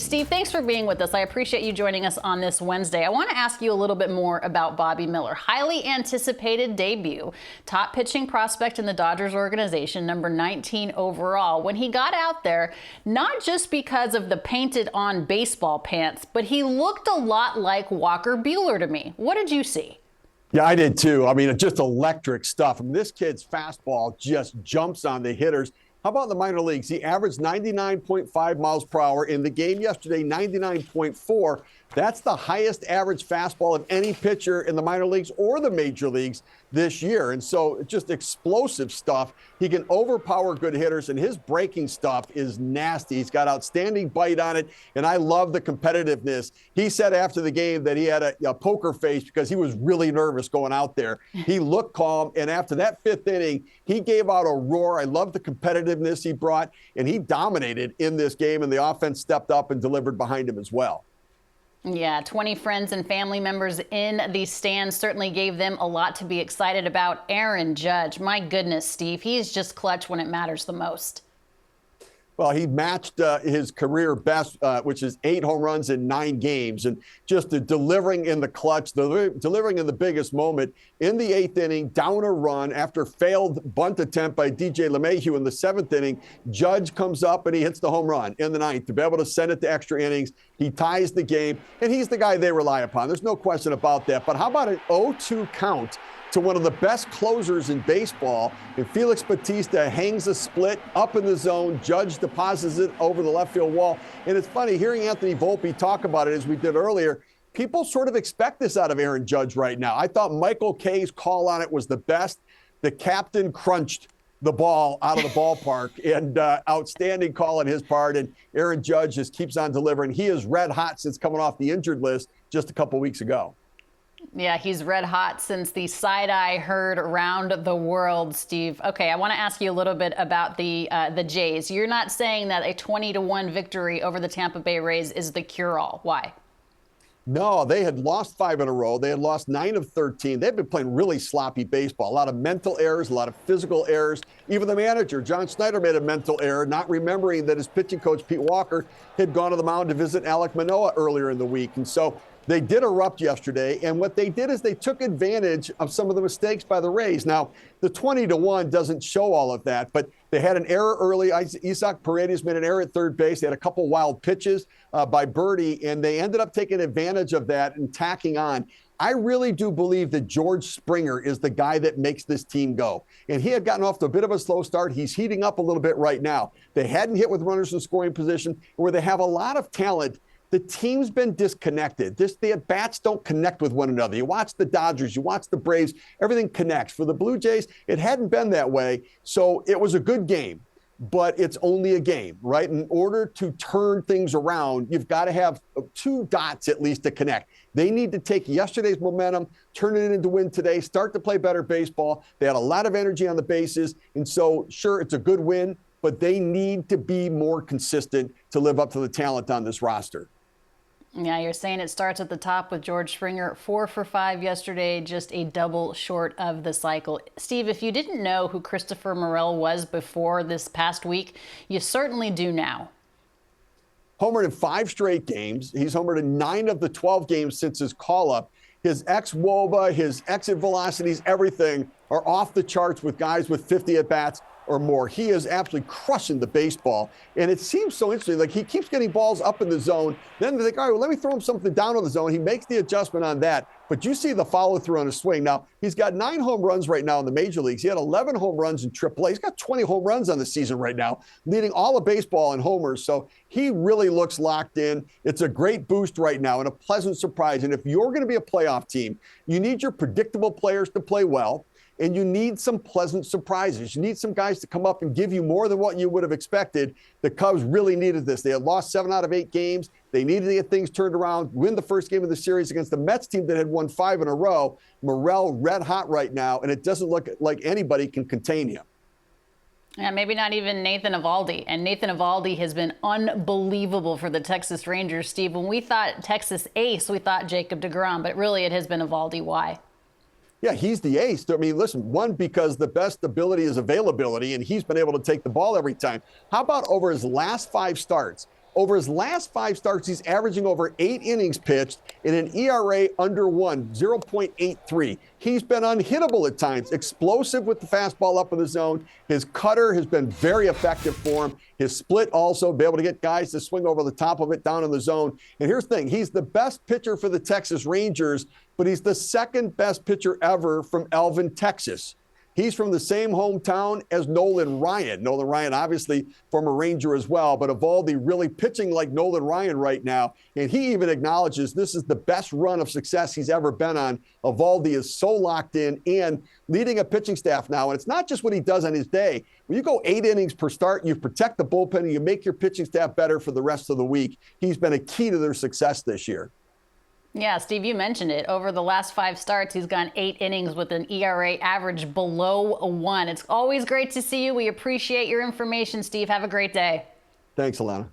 Steve, thanks for being with us. I appreciate you joining us on this Wednesday. I want to ask you a little bit more about Bobby Miller. Highly anticipated debut, top pitching prospect in the Dodgers organization, number 19 overall. When he got out there, not just because of the painted on baseball pants, but he looked a lot like Walker Buehler to me. What did you see? Yeah, I did too. I mean, just electric stuff. I mean, this kid's fastball just jumps on the hitters. How about in the minor leagues? He averaged 99.5 miles per hour. In the game yesterday, 99.4. That's the highest average fastball of any pitcher in the minor leagues or the major leagues this year. And so just explosive stuff. He can overpower good hitters, and his breaking stuff is nasty. He's got outstanding bite on it, and I love the competitiveness. He said after the game that he had a poker face because he was really nervous going out there. He looked calm, and after that fifth inning, he gave out a roar. I love the competitiveness he brought, and he dominated in this game, and the offense stepped up and delivered behind him as well. Yeah, 20 friends and family members in the stands certainly gave them a lot to be excited about. Aaron Judge, my goodness, Steve, he's just clutch when it matters the most. Well, he matched his career best, which is 8 home runs in 9 games, and just delivering in the clutch, delivering in the biggest moment in the 8th inning, down a run after failed bunt attempt by DJ LeMahieu in the 7th inning. Judge comes up and he hits the home run in the 9th to be able to send it to extra innings. He ties the game, and he's the guy they rely upon. There's no question about that. But how about an 0-2 count to one of the best closers in baseball, and Felix Bautista hangs a split up in the zone. Judge deposits it over the left field wall. And it's funny, hearing Anthony Volpe talk about it as we did earlier, people sort of expect this out of Aaron Judge right now. I thought Michael Kay's call on it was the best. The captain crunched the ball out of the ballpark, and outstanding call on his part. And Aaron Judge just keeps on delivering. He is red hot since coming off the injured list just a couple weeks ago. Yeah, he's red hot since the side-eye heard around the world, Steve. Okay, I want to ask you a little bit about the Jays. You're not saying that a 20-1 victory over the Tampa Bay Rays is the cure-all. Why? No, they had lost 5 in a row. They had lost 9 of 13. They've been playing really sloppy baseball. A lot of mental errors, a lot of physical errors. Even the manager, John Snyder, made a mental error, not remembering that his pitching coach, Pete Walker, had gone to the mound to visit Alek Manoah earlier in the week. And so they did erupt yesterday, and what they did is they took advantage of some of the mistakes by the Rays. Now, the 20-1 doesn't show all of that, but they had an error early. Isaac Paredes made an error at third base. They had a couple wild pitches by Birdie, and they ended up taking advantage of that and tacking on. I really do believe that George Springer is the guy that makes this team go. And he had gotten off to a bit of a slow start. He's heating up a little bit right now. They hadn't hit with runners in scoring position, where they have a lot of talent. The team's been disconnected. The at-bats don't connect with one another. You watch the Dodgers, you watch the Braves, everything connects. For the Blue Jays, it hadn't been that way. So it was a good game, but it's only a game, right? In order to turn things around, you've got to have 2 dots at least to connect. They need to take yesterday's momentum, turn it into win today, start to play better baseball. They had a lot of energy on the bases. And so, sure, it's a good win, but they need to be more consistent to live up to the talent on this roster. Yeah, you're saying it starts at the top with George Springer, 4 for 5 yesterday, just a double short of the cycle. Steve, if you didn't know who Christopher Morel was before this past week, you certainly do now. Homered in 5 straight games. He's homered in 9 of the 12 games since his call-up. His ex-WOBA, his exit velocities, everything are off the charts with guys with 50 at-bats or more. He is absolutely crushing the baseball. And it seems so interesting. Like, he keeps getting balls up in the zone. Then they think, all right, well, let me throw him something down on the zone. He makes the adjustment on that. But you see the follow-through on his swing. Now, he's got 9 home runs right now in the major leagues. He had 11 home runs in AAA. He's got 20 home runs on the season right now, leading all of baseball in homers. So he really looks locked in. It's a great boost right now and a pleasant surprise. And if you're going to be a playoff team, you need your predictable players to play well. And you need some pleasant surprises. You need some guys to come up and give you more than what you would have expected. The Cubs really needed this. They had lost 7 out of 8 games. They needed to get things turned around, win the first game of the series against the Mets team that had won 5 in a row. Morel red hot right now, and it doesn't look like anybody can contain him. Yeah, maybe not even Nathan Eovaldi. And Nathan Eovaldi has been unbelievable for the Texas Rangers, Steve. When we thought Texas ace, we thought Jacob deGrom, but really it has been Eovaldi. Why? Yeah, he's the ace. I mean, listen, one, because the best ability is availability, and he's been able to take the ball every time. How about over his last 5 starts? Over his last 5 starts, he's averaging over 8 innings pitched in an ERA under 1, 0.83. He's been unhittable at times, explosive with the fastball up in the zone. His cutter has been very effective for him. His split also, be able to get guys to swing over the top of it down in the zone. And here's the thing, he's the best pitcher for the Texas Rangers, but he's the second best pitcher ever from Alvin, Texas. He's from the same hometown as Nolan Ryan. Nolan Ryan, obviously, former Ranger as well, but Eovaldi really pitching like Nolan Ryan right now. And he even acknowledges this is the best run of success he's ever been on. Eovaldi is so locked in and leading a pitching staff now. And it's not just what he does on his day. When you go 8 innings per start, you protect the bullpen and you make your pitching staff better for the rest of the week. He's been a key to their success this year. Yeah, Steve, you mentioned it. Over the last 5 starts, he's gone 8 innings with an ERA average below 1. It's always great to see you. We appreciate your information, Steve. Have a great day. Thanks, Alana.